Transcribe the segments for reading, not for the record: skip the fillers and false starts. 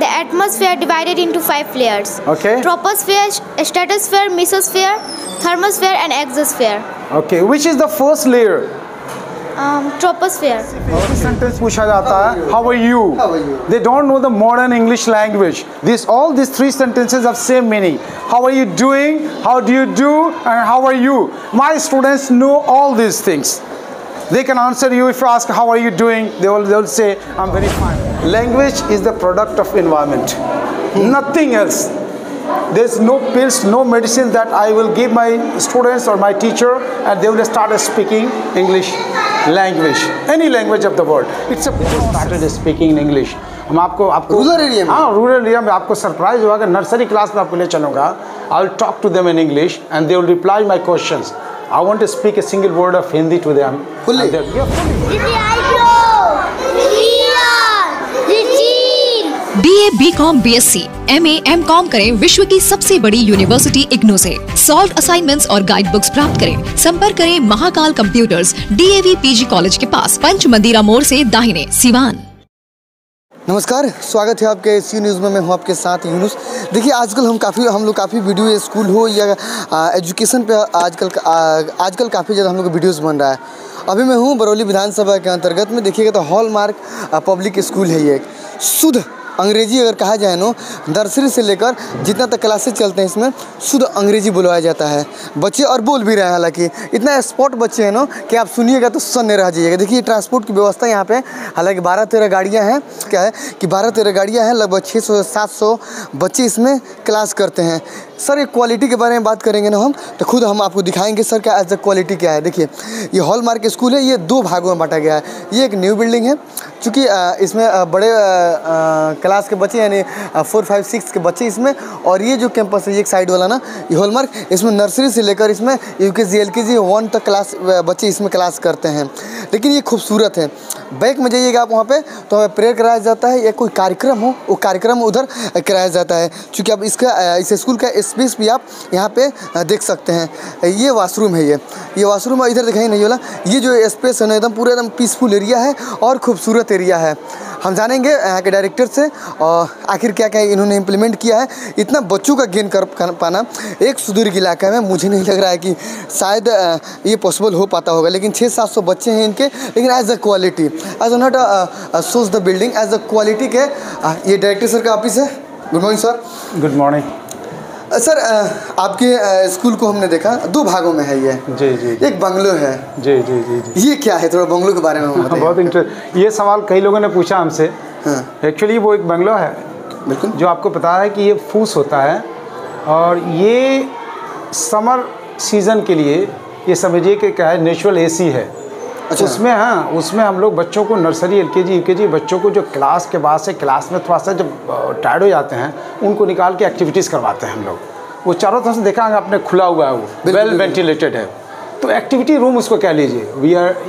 The atmosphere divided into 5 layers. Okay. Troposphere, stratosphere, mesosphere, thermosphere and exosphere. Okay. Which is the first layer? Troposphere. Sentence पूछा जाता है. How are you? How are you? They don't know the modern English language. All these 3 sentences have same meaning. How are you doing? How do you do? And how are you? My students know all these things. They can answer you if you ask how are you doing. They will say I'm very fine. Language is the product of environment. Nothing else. There's no pills, no medicine that I will give my students or my teacher and they will start speaking English language. Any language of the world. It's a started speaking in English. हम आपको rural area में, हाँ rural area में आपको surprise होगा कि nursery class में आपको ले चलूँगा. I will talk to them in English and they will reply my questions. I want to speak a single word of Hindi to them. Fully. BA, BCom, BSc, MA, MCom करें विश्व की सबसे बड़ी university IGNOU से. Solve assignments और guide books प्राप्त करें. संपर्क करें Mahakal computers, DAV PG college के पास, पंच मंदिरा मोड़ से दाहिने, सिवान. नमस्कार, स्वागत है आपके सी न्यूज़ में. मैं हूं आपके साथ यूनुस. देखिए आजकल हम लोग काफ़ी वीडियो स्कूल हो या एजुकेशन पे आजकल काफ़ी ज़्यादा हम लोग का वीडियोस बन रहा है. अभी मैं हूं बरौली विधानसभा के अंतर्गत में. देखिएगा तो हॉलमार्क पब्लिक स्कूल है ये. शुद्ध अंग्रेजी अगर कहा जाए ना, नर्सरी से लेकर जितना तक क्लासेस चलते हैं इसमें शुद्ध अंग्रेजी बुलवाया जाता है. बच्चे और बोल भी रहे हैं. हालांकि इतना स्पॉट बच्चे हैं ना कि आप सुनिएगा तो सन्ने रह जाइएगा. देखिए ट्रांसपोर्ट की व्यवस्था यहाँ पे हालांकि 12-13 गाड़ियाँ हैं. क्या है कि 12-13 गाड़ियाँ हैं. लगभग 600-700 बच्चे इसमें क्लास करते हैं. सर ये क्वालिटी के बारे में बात करेंगे ना हम तो खुद हम आपको दिखाएंगे सर क्या एज अ क्वालिटी क्या है. देखिए ये हॉलमार्क स्कूल है. ये 2 भागों में बांटा गया है. ये एक न्यू बिल्डिंग है चूँकि इसमें बड़े क्लास के बच्चे यानी 4, 5, 6 के बच्चे इसमें. और ये जो कैंपस है ये एक साइड वाला ना ये हॉलमार्क, इसमें नर्सरी से लेकर इसमें UKG LKG 1 तक क्लास बच्चे इसमें क्लास करते हैं. लेकिन ये खूबसूरत है. बैक में जाइएगा आप वहाँ पे तो हमें प्रेयर कराया जाता है या कोई कार्यक्रम हो वो कार्यक्रम उधर कराया जाता है. चूँकि अब इस स्कूल का स्पेस भी आप यहाँ पे देख सकते हैं. ये वॉशरूम है. ये वॉशरूम इधर दिखाई नहीं वाला. ये जो स्पेस है ना एकदम पूरा एकदम पीसफुल एरिया है और खूबसूरत एरिया है. हम जानेंगे यहाँ के डायरेक्टर से और आखिर क्या क्या इन्होंने इम्प्लीमेंट किया है. इतना बच्चों का गेन कर पाना एक सुदूर इलाका में मुझे नहीं लग रहा है कि शायद ये पॉसिबल हो पाता होगा. लेकिन 600-700 बच्चे हैं इनके. लेकिन as a quality as not such the building as a quality के ये डायरेक्टर सर का ऑफिस है. Good morning sir. Good morning sir. आपके स्कूल को हमने देखा 2 भागों में है ये. जी. एक बंगलो है. जी. ये क्या है, थोड़ा बंगलो के बारे में बताइए. बहुत इंटरेस्ट. ये सवाल कई लोगों ने पूछा हमसे. एक्चुअली वो एक बंगलो है बिल्कुल जो आपको पता है कि ये फूस होता है और ये समर सीज़न के लिए ये समझिए कि क्या है नेचुरल AC है. अच्छा. उसमें हम लोग बच्चों को नर्सरी LKG UKG बच्चों को जो क्लास के बाद से क्लास में थोड़ा सा जब टायर्ड हो जाते हैं उनको निकाल के एक्टिविटीज़ करवाते हैं हम लोग. वो चारों तरफ से देखा आपने खुला हुआ है, वो वेल वेंटिलेटेड है. तो एक्टिविटी रूम उसको कह लीजिए.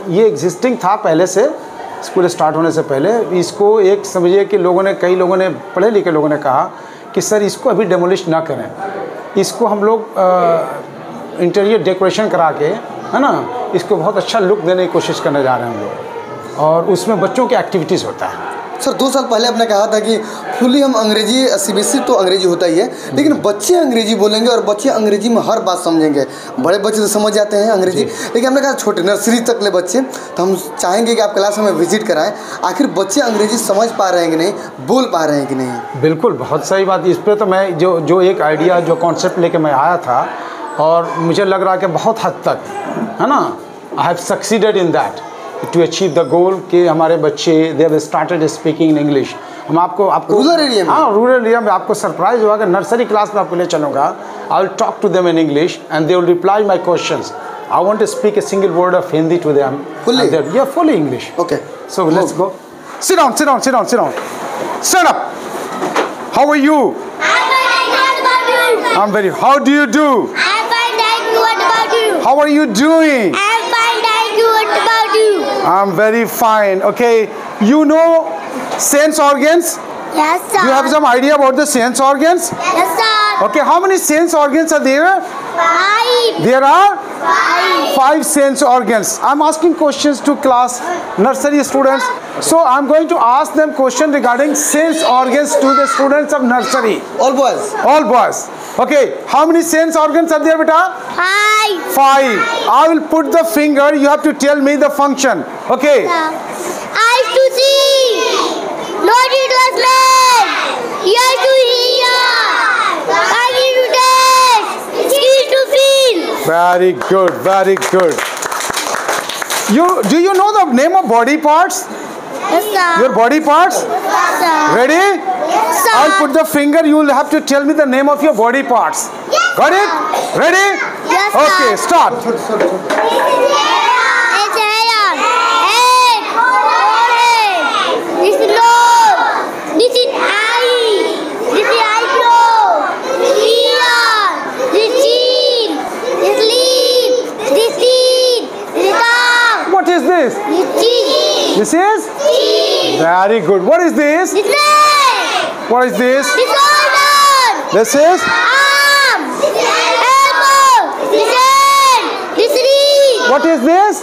ये एग्जिस्टिंग था पहले से, स्कूल स्टार्ट होने से पहले. इसको एक समझिए कि कई लोगों ने पढ़े लिखे लोगों ने कहा कि सर इसको अभी डेमोलिश ना करें, इसको हम लोग इंटीरियर डेकोरेशन करा के है ना इसको बहुत अच्छा लुक देने की कोशिश करने जा रहे हैं हम लोग. और उसमें बच्चों की एक्टिविटीज़ होता है. सर 2 साल पहले आपने कहा था कि फुली हम अंग्रेजी CBSE तो अंग्रेजी होता ही है लेकिन बच्चे अंग्रेजी बोलेंगे और बच्चे अंग्रेजी में हर बात समझेंगे. बड़े बच्चे तो समझ जाते हैं अंग्रेजी लेकिन हमने कहा छोटे नर्सरी तक ले बच्चे तो हम चाहेंगे कि आप क्लास हमें विजिट कराएं. आखिर बच्चे अंग्रेजी समझ पा रहे हैं कि नहीं, बोल पा रहे हैं कि नहीं. बिल्कुल बहुत सही बात. इस पर तो मैं जो एक आइडिया जो कॉन्सेप्ट लेके मैं आया था और मुझे लग रहा है कि बहुत हद तक है ना I have succeeded in that to achieve the goal कि हमारे बच्चे they have started speaking in English. हम आपको रूरल एरिया में, हाँ रूरल एरिया में आपको सरप्राइज होगा कि नर्सरी क्लास में आपको ले चलूँगा. I will talk to them in English and they will reply my questions. I want to speak a single word of Hindi to them. Fully English. Okay so let's go. Sit down. Stand up. How are you? I'm very. How do you do? I'm fine, thank you. What about you? How are you doing? I'm fine, thank you. What about you? I'm very fine. Okay. You know sense organs? Yes, sir. You have some idea about the sense organs? Yes, sir. Okay, how many sense organs are there? 5. There are 5 sense organs. I'm asking questions to class nursery students. So I'm going to ask them question regarding sense organs to the students of nursery. All boys. All boys. Okay, how many sense organs are there, beta? 5. 5. I will put the finger. You have to tell me the function. Okay. Eyes to see. Nose to smell. Ears to hear. Tongue to taste. Skin to feel. Very good. Very good. Do you know the name of body parts? Yes, sir. Your body parts? Yes, sir. Ready? Yes, sir. I'll put the finger. You will have to tell me the name of your body parts. Yes, Got it? Ready? Yes, sir. Okay, start. It's hair. Head. Forehead. This is nose. This is eye. This is eyebrow. Ear. This chin. This lip. This teeth. This tongue. What is this? This cheek. This is? Teeth. Very good. What is this? This leg. What is this? This shoulder. This is? Arm. Elbow. This hand. This knee. What is this?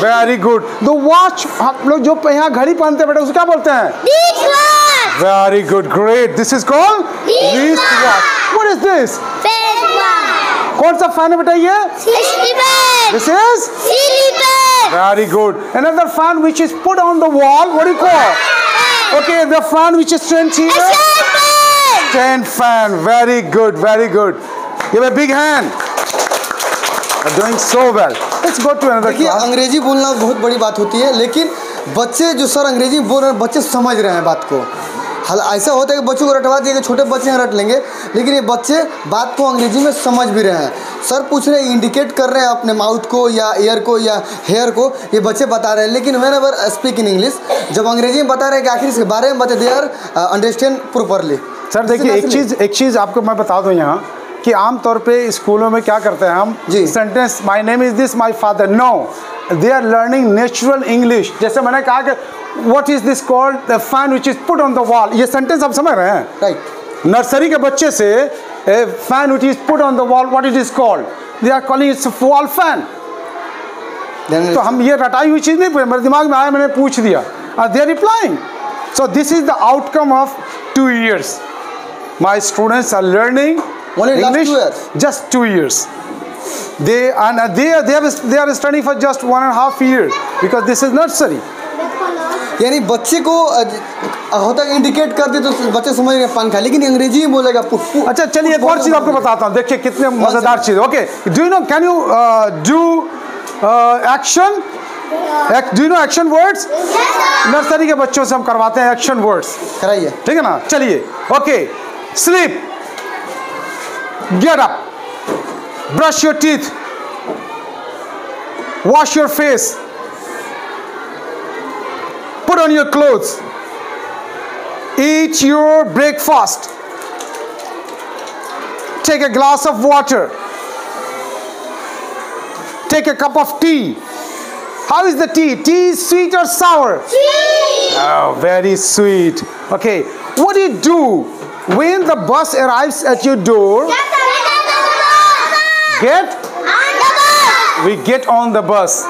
Very good. The watch, आप लोग जो यहाँ घड़ी पहनते हैं बेटा उसे क्या बोलते हैं? This one. Very good. Great. This is called wristwatch. What is this? Face one. कौन सा fan है बेटा ये? Slipper. This is? Slipper. Very good. Another fan which is put on the wall. What do you call? Okay, the fan which is stands here. Stand. Stand fan. Very good. Very good. Give a big hand. You're doing so well. Let's go to another देखिए class. अंग्रेजी बोलना बहुत बड़ी बात होती है, लेकिन बच्चे जो सर अंग्रेजी बोल रहे हैं बच्चे समझ रहे हैं बात को। हाल ऐसा होता है कि बच्चों को रटवा दिए कि छोटे बच्चे हैं रट लेंगे, लेकिन ये बच्चे बात को अंग्रेजी में समझ भी रहे हैं। सर पूछ रहे हैं, इंडिकेट कर रहे हैं अपने माउथ को या ईयर को या हेयर को, ये बच्चे बता रहे हैं। लेकिन when ever speak in English, जब अंग्रेजी में बता रहे हैं कि आखिर इसके बारे में बता they are understand properly. Sir देखिए एक चीज़ आपको मैं बता दूं यहाँ कि आमतौर पे स्कूलों में क्या करते हैं हम जी। Sentence my name is this my father, no they are learning natural English. जैसे मैंने कहा कि what is this called the fan which is put on the wall, ये सेंटेंस आप समझ रहे हैं? राइट। नर्सरी के बच्चे से a fan which is put on the wall what it is called, they are calling its wall fan. तो हम ये रटाई हुई चीज़ नहीं, मेरे दिमाग में आया, मैंने पूछ दिया, they are replying. So this is the outcome of 2 years. My students are learning Only last English 2 years? just 2 years. They are studying for just 1.5 years because this is nursery. यानी बच्चे को होता है इंडिकेट कर दे तो बच्चे समझ रहे हैं पान खा, लेकिन अंग्रेजी में बोलेगा पुफ। अच्छा चलिए एक और चीज़ आपको बताता हूँ, देखिए कितने मज़ेदार चीज़। Okay, do you know can you do action? Do you know action words? Nursery के बच्चों से हम करवाते हैं एक्शन वर्ड्स, कराइए। ठीक है ना? चलिए okay, sleep, get up, brush your teeth, wash your face, put on your clothes, eat your breakfast, take a glass of water, take a cup of tea. How is the tea? Tea is sweet or sour? Sweet. Oh, very sweet. Okay, what do you do when the bus arrives at your door? Get? We get on the bus.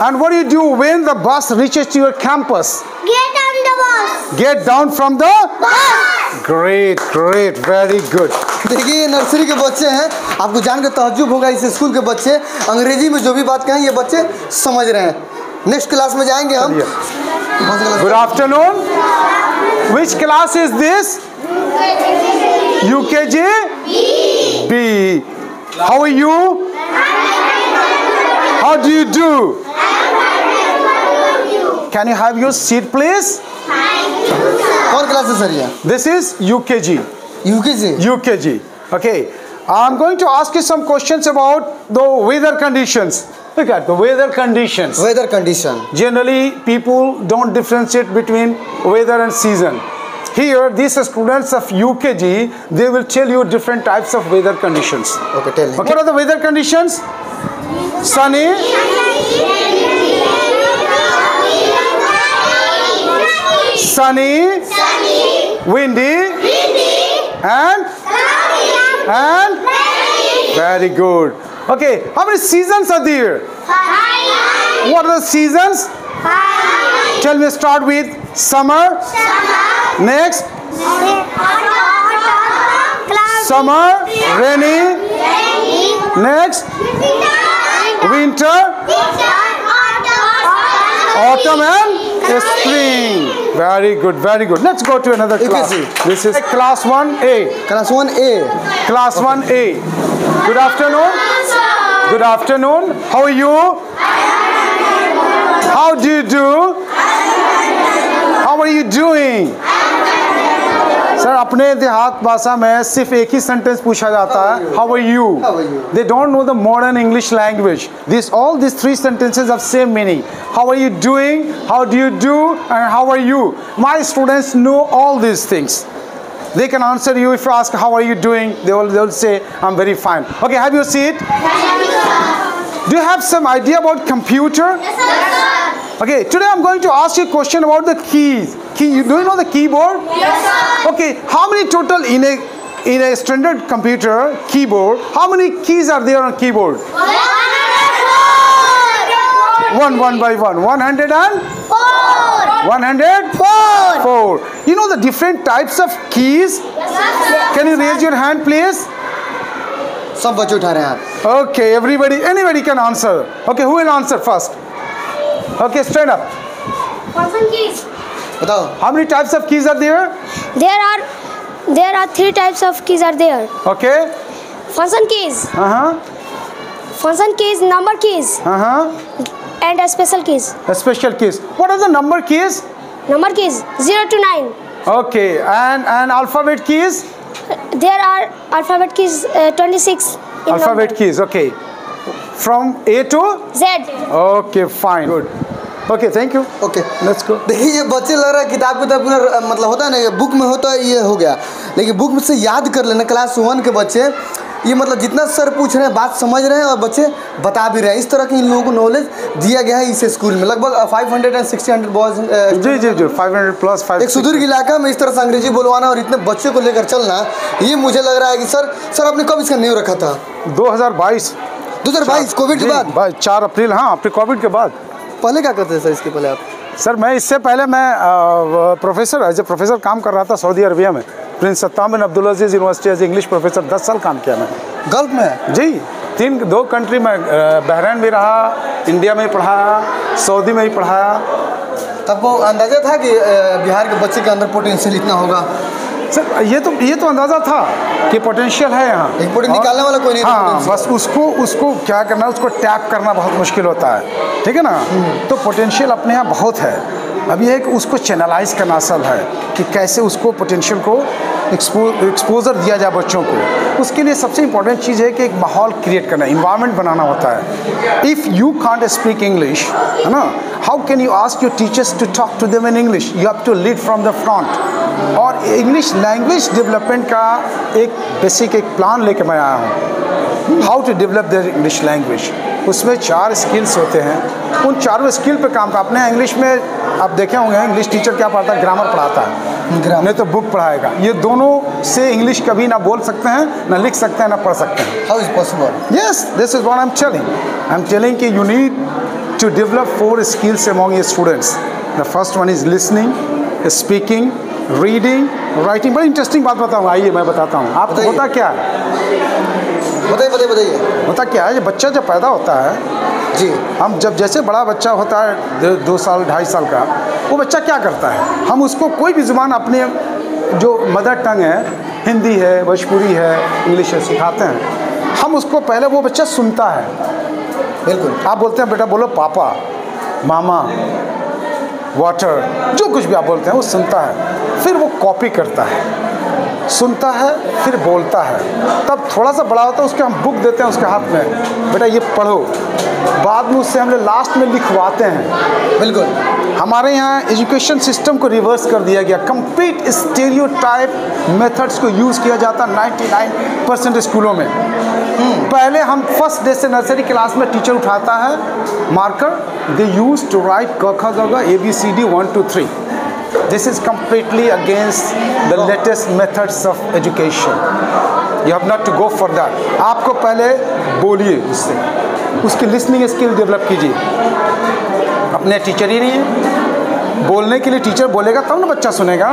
And what do you do when the bus reaches to your campus? Get on the bus. Get down from the Bus. Great, great, very good. देखिए ये nursery के बच्चे हैं, आपको जानकर ताज्जुब होगा इस स्कूल के बच्चे अंग्रेजी में जो भी बात कहें ये बच्चे समझ रहे हैं। नेक्स्ट क्लास में जाएंगे हम। Good afternoon. Which class is this? UKG B. How are you? How do you do? Can you have your seat please? कौन क्लास है सर ये? This is UKG. UKG. UKG. Okay. I'm going to ask you some questions about the weather conditions. Look at the weather conditions. Weather condition. Generally, people don't differentiate between weather and season. Here, these students of UKG, they will tell you different types of weather conditions. Okay tell. Okay. What are the weather conditions? Sunny, windy, and very good. Okay, how many seasons are there? What are the seasons? Tell me, start with summer. Next, summer, rainy. Next, winter, autumn and spring. Very good, very good. Let's go to another class. This is class 1A. Class 1A. Class 1A. Good afternoon. Good afternoon. How are you? How do you do? How are you doing? Sir अपने देहात भाषा में सिर्फ एक ही sentence पूछा जाता है, how are you? They don't know the modern English language. This all this three sentences have same meaning. How are you doing, how do you do and how are you. My students know all this things. They can answer you if you ask how are you doing. They will say I'm very fine. Okay, have your seat. Do you have some idea about computer? Yes, sir. Okay, today I'm going to ask you a question about the keys. Do you know the keyboard? Yes, sir. Okay, how many total in a standard computer keyboard? How many keys are there on keyboard? 104. One by one. 104. 4. You know the different types of keys? Yes, sir. Can you raise your hand, please? सब बच्चे उठा रहे हैं हाथ. Okay, anybody can answer. Okay, who will answer first? Okay, stand up. Function keys. बताओ. How many types of keys are there? There are 3 types of keys are there. Okay. Function keys, number keys, and special keys. Special keys. What are the number keys? Number keys 0 to 9. Okay, and alphabet keys? There are alphabet keys 26. in Alphabet number. keys. Okay. From A to? Z. Okay, fine. Good. Okay, thank you. Okay. Let's go. देखिए ये बच्चे लग रहा है किताब मतलब होता है ना, बुक में होता है ये हो गया, लेकिन बुक में से याद कर लेना. क्लास 1 के बच्चे ये मतलब जितना सर पूछ रहे हैं बात समझ रहे हैं और बच्चे बता भी रहे हैं. इस तरह की इन लोगों को नॉलेज दिया गया है इस स्कूल में. लगभग 500 and 600 बॉयज. Ji 500 plus 5. एक सुदूर इलाका में इस तरह से अंग्रेजी बोलवाना और इतने बच्चे को लेकर चलना, ये मुझे लग रहा है कि सर आपने कब इसका न्यू रखा था? 2022 कोविड के बाद. 4 अप्रैल. हाँ, आपके कोविड के बाद. पहले क्या करते थे सर इसके पहले आप? सर मैं इससे पहले मैं प्रोफेसर काम कर रहा था सऊदी अरबिया में. प्रिंस सत्ताम बिन अब्दुल अजीज़ यूनिवर्सिटी एज इंग्लिश प्रोफेसर 10 साल काम किया मैंने. गल्फ में? जी 2 कंट्री में, बहरीन भी रहा, इंडिया में ही पढ़ाया, सऊदी में ही पढ़ाया. तब वो अंदाज़ा था कि बिहार के बच्चे के अंदर पोटेंशियल इतना होगा? सर ये तो अंदाज़ा था कि पोटेंशियल है यहाँ. एक पोटेंशियल निकालने वाला कोई नहीं था. हाँ, बस उसको क्या करना है, उसको टैप करना बहुत मुश्किल होता है. ठीक है ना. तो पोटेंशियल अपने यहाँ बहुत है. अब ये है कि उसको चैनलाइज करना सब है कि कैसे उसको पोटेंशियल को एक्सपोजर दिया जाए बच्चों को. उसके लिए सबसे इम्पोर्टेंट चीज़ है कि एक माहौल क्रिएट करना, इन्वायरमेंट बनाना होता है. If you can't speak English, है ना, how can you ask your teachers to talk to them in English? You have to lead from the front. और इंग्लिश लैंग्वेज डेवलपमेंट का एक बेसिक एक प्लान लेके मैं आया हूँ, how to develop their English language. उसमें 4 स्किल्स होते हैं. उन 4 स्किल पे काम कर. अपने इंग्लिश में आप देखे होंगे इंग्लिश टीचर क्या पढ़ाता है? ग्रामर पढ़ाता है, नहीं तो बुक पढ़ाएगा. ये दोनों से इंग्लिश कभी ना बोल सकते हैं, ना लिख सकते हैं, ना पढ़ सकते हैं. How is possible? Yes, this is what I am telling कि you need to develop 4 skills among your students. The first one is listening, speaking, reading, writing. बड़ी इंटरेस्टिंग बात बताऊँगा, आइए मैं बताता हूँ आपको. होता क्या है, बताइए. होता क्या है, ये बच्चा जब पैदा होता है जी, हम जब जैसे बड़ा बच्चा होता है 2 साल 2.5 साल का, वो बच्चा क्या करता है, हम उसको कोई भी ज़ुबान अपने जो मदर टंग है, हिंदी है, भोजपुरी है, इंग्लिश है, सिखाते हैं. हम उसको पहले वो बच्चा सुनता है. बिल्कुल. आप बोलते हैं बेटा बोलो पापा, मामा, वाटर, जो कुछ भी आप बोलते हैं वो सुनता है. फिर वो कॉपी करता है, सुनता है, फिर बोलता है. तब थोड़ा सा बड़ा होता है उसके हम बुक देते हैं उसके हाथ में, बेटा ये पढ़ो. बाद में उससे हम लोग लास्ट में लिखवाते हैं. बिल्कुल. हमारे यहाँ एजुकेशन सिस्टम को रिवर्स कर दिया गया. कंप्लीट स्टीरियोटाइप मेथड्स को यूज़ किया जाता 99% स्कूलों में. पहले हम फर्स्ट डे से नर्सरी क्लास में टीचर उठाता है marker, they use to write क ख ग घ ABCD 1 2 3. This is completely against the latest methods of education. You have not to go for that. आपको पहले बोलिए उससे, उसकी लिसनिंग स्किल डेवलप कीजिए. अपने टीचर ही नहीं है, बोलने के लिए टीचर बोलेगा तब ना बच्चा सुनेगा.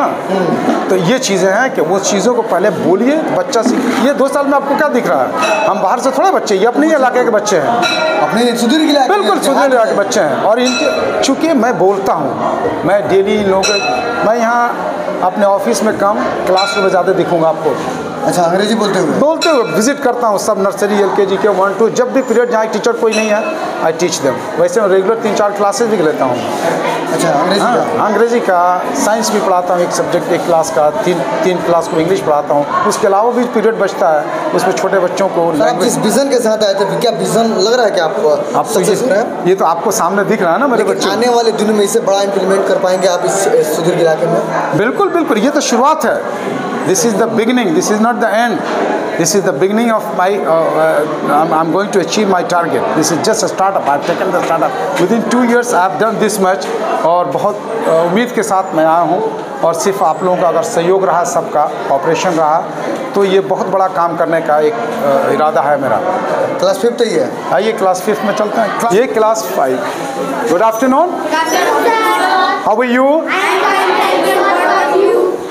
तो ये चीज़ें हैं कि वो चीज़ों को पहले बोलिए, बच्चा सीख. ये 2 साल में आपको क्या दिख रहा है? हम बाहर से थोड़े बच्चे, ये अपने इलाके के बच्चे हैं, अपने सुधीर के इलाके, बिल्कुल सुधीर इलाके के बच्चे हैं. और इनके चूँकि मैं बोलता हूँ, मैं डेली इन लोगों, मैं यहाँ अपने ऑफिस में कम, क्लासरूम में ज़्यादा दिखूँगा आपको. अच्छा, अंग्रेजी बोलते हुए विजिट करता हूँ सब नर्सरी LKG के 1 2. जब भी पीरियड जहाँ टीचर कोई नहीं है, आई टीच देम. वैसे मैं रेगुलर 3-4 क्लासेस भी लेता हूँ. अच्छा, अंग्रेजी का, साइंस भी पढ़ाता हूँ, एक सब्जेक्ट एक क्लास का, 3 क्लास को इंग्लिश पढ़ाता हूँ. उसके अलावा भी पीरियड बचता है, उसमें छोटे बच्चों को. आप जिस विजन के साथ आए थे, क्या विजन लग रहा है कि आप सक्सेस हो रहे हैं? ये तो आपको सामने दिख रहा है ना मेरे बच्चे. आने वाले दिनों में इसे बड़ा इम्प्लीमेंट कर पाएंगे आप इस सुधीर के इलाके में? बिल्कुल बिल्कुल, ये तो शुरुआत है. This is the beginning. This is not the end. This is the beginning of my. I'm going to achieve my target. This is just a startup. I've taken the startup. Within 2 years, I have done this much. और बहुत उम्मीद के साथ मैं आया हूँ. और सिर्फ आप लोगों का अगर सहयोग रहा, सबका ऑपरेशन रहा, तो ये बहुत बड़ा काम करने का एक इरादा है मेरा. क्लास 5th ही है. आइए क्लास 5th में चलते हैं. ये class 5. Good afternoon. How are you?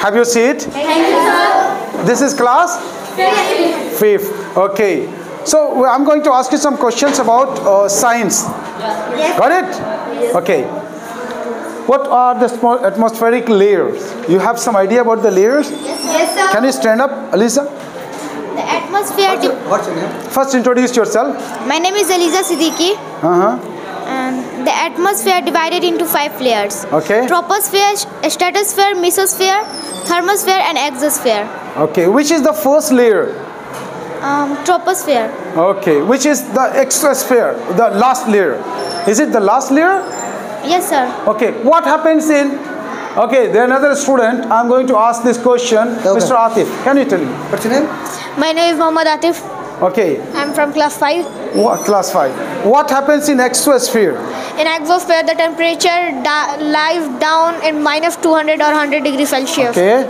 Have your seat? Thank you, sir. This is class 5th. Okay. So I'm going to ask you some questions about science. Yes. Got it? Yes. Okay. What are the atmospheric layers? You have some idea about the layers? Yes, sir. Can you stand up, Alisa? The atmosphere. What's your name? First introduce yourself. My name is Eliza Siddiqui. And the atmosphere divided into 5 layers. Okay. Troposphere, stratosphere, mesosphere, thermosphere, and exosphere. Okay. Which is the first layer? Troposphere. Okay. Which is the exosphere? The last layer. Is it the last layer? Yes, sir. Okay. What happens in? Okay. There another student. I'm going to ask this question. Okay. Mr. Atif, can you tell me? What's your name? My name is Mohammad Atif. Okay. I'm from class 5. What, class 5. What happens in exosphere? In exosphere, the temperature lies down in minus 200 or 100 degrees Celsius. Okay.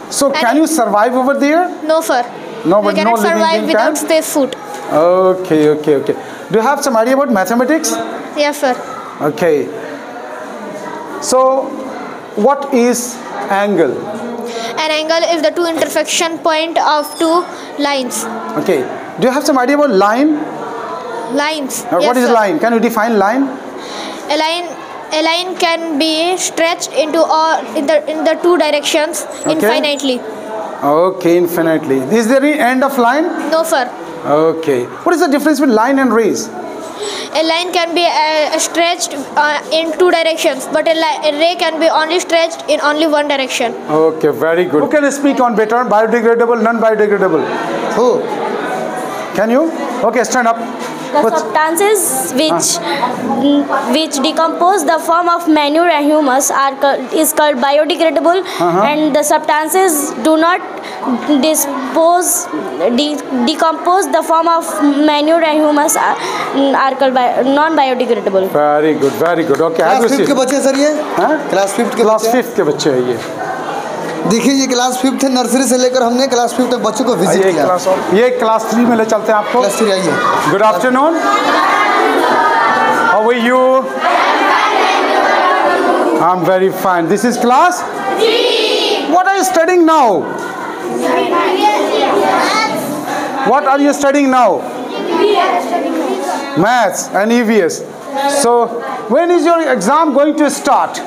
So And can you survive over there? No, sir. No, We but cannot no living survive being without can? spacesuit. Okay, okay, okay. Do you have some idea about mathematics? Yes, sir. Okay. So, what is angle? An angle is the two intersection point of 2 lines. Okay. Do you have some idea about line? Lines. What is sir. line? Can you define line? A line can be stretched into all in the 2 directions infinitely. Okay, infinitely. Is there any end of line? No, sir. Okay. What is the difference between line and rays? A line can be stretched in 2 directions, but a ray can be only stretched in only 1 direction. Okay, very good. Who can speak on better biodegradable, non-biodegradable? Who? Can you? Okay, stand up. The substances which decompose the form of manure and humus is called biodegradable, and the substances do not decompose the form of manure and humus are called non-biodegradable. Very good, very good. Okay, have class you 5th के seen? बच्चे sir ये? Class 5th के class बच्चे? 5th के बच्चे हैं ये. देखिए ये क्लास 5th है, नर्सरी से लेकर हमने क्लास 5th तक बच्चों को विजिट ये किया. क्लास और ये क्लास 3 में ले चलते हैं आपको. क्लास 3 आइए. Good afternoon. How are you? I'm very fine. This is class 3. What are you studying now? What are you studying now? Maths and EVS. So when is your exam going to start?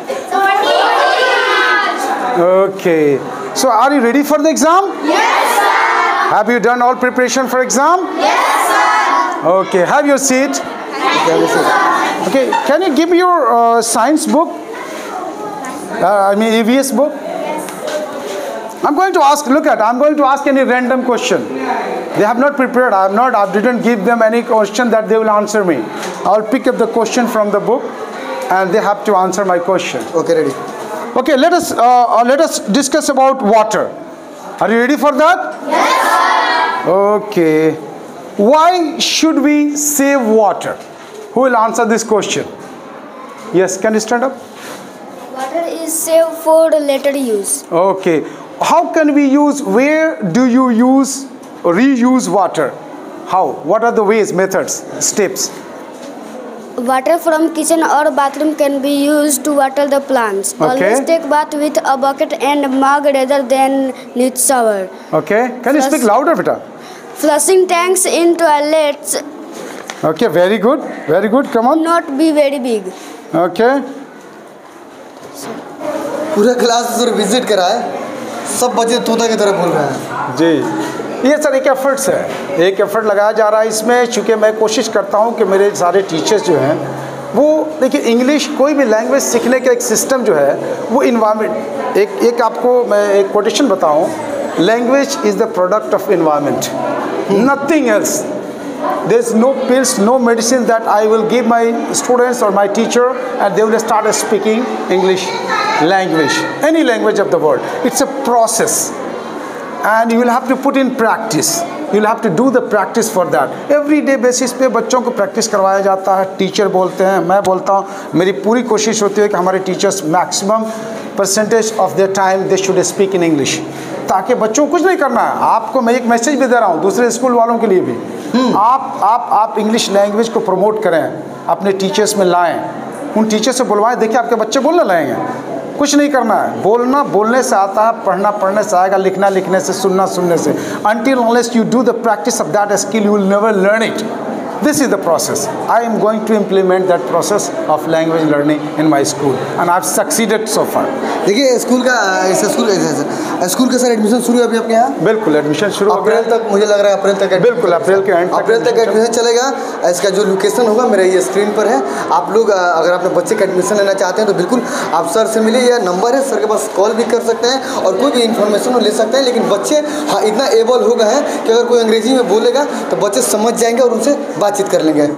Okay. So are you ready for the exam? Yes, sir. Have you done all preparation for exam? Yes, sir. Okay. Have your seat. Okay. Can you give me your science book? I mean EVS book. I'm going to ask. Look at. I'm going to ask any random question. They have not prepared. I didn't give them any question that they will answer me. I'll pick up the question from the book, and they have to answer my question. Okay, ready. Okay. Let us discuss about water. Are you ready for that? Yes, sir. Okay. Why should we save water? Who will answer this question? Yes. Can you stand up? Water is saved for later use. Okay. How can we use, where do you use, reuse water? How? What are the ways, methods, steps? Water from kitchen or bathroom can be used to water the plants. Okay. Always take bath with a bucket and mug rather than with shower. Okay. Can you speak louder, beta? Flushing tanks in toilets Okay, very good. Very good. Come on. not be very big. Okay. पूरा class sir visit करा है, सब बच्चे तोता की तरह बोल रहे हैं। जी, ये सर एक एफर्ट्स है, एक एफर्ट लगाया जा रहा है इसमें। चूँकि मैं कोशिश करता हूँ कि मेरे सारे टीचर्स जो हैं वो देखिए, इंग्लिश कोई भी लैंग्वेज सीखने का एक सिस्टम जो है वो इन्वायरमेंट, एक आपको मैं एक कोटेशन बताऊँ, language is the product of environment, nothing else. There is no pills, no medicine that I will give my students or my teacher and they will start speaking English language, any language of the world. It's a process and you will have to put in practice. You will have to do the practice for that. Every day basis पे बच्चों को practice करवाया जाता है, teacher बोलते हैं, मैं बोलता हूँ, मेरी पूरी कोशिश होती है कि हमारे teachers maximum percentage of their time they should speak in English, ताकि बच्चों को कुछ नहीं करना है। आपको मैं एक मैसेज भी दे रहा हूँ दूसरे स्कूल वालों के लिए भी, आप इंग्लिश लैंग्वेज को प्रमोट करें, अपने टीचर्स में लाएं, उन टीचर से बुलवाएं। देखिए आपके बच्चे बोलने लगेंगे, कुछ नहीं करना है, बोलना बोलने से आता है, पढ़ना पढ़ने से आएगा, लिखना लिखने से, सुनना सुनने से। Until unless you do the practice of that skill, you will never learn it. This is the process. I am going to implement that process of language learning in my school and I've succeeded so far. देखिए school का school का sir admission शुरू है अभी आपके यहाँ? बिल्कुल, admission शुरू हो गया। अप्रैल तक, मुझे लग रहा है अप्रैल तक। बिल्कुल, अप्रैल के एंड अप्रैल तक एडमिशन चलेगा। इसका जो लोकेशन होगा मेरे ये स्क्रीन पर है। आप लोग अगर अपने बच्चे का एडमिशन लेना चाहते हैं तो बिल्कुल आप सर से मिलिए, यह नंबर है, सर के पास कॉल भी कर सकते हैं और कोई भी इन्फॉर्मेशन ले सकते हैं। लेकिन बच्चे हाँ इतना एबल हो गए हैं कि अगर कोई अंग्रेजी में बोलेगा तो बच्चे समझ जाएंगे और उनसे बातचीत कर लेंगे।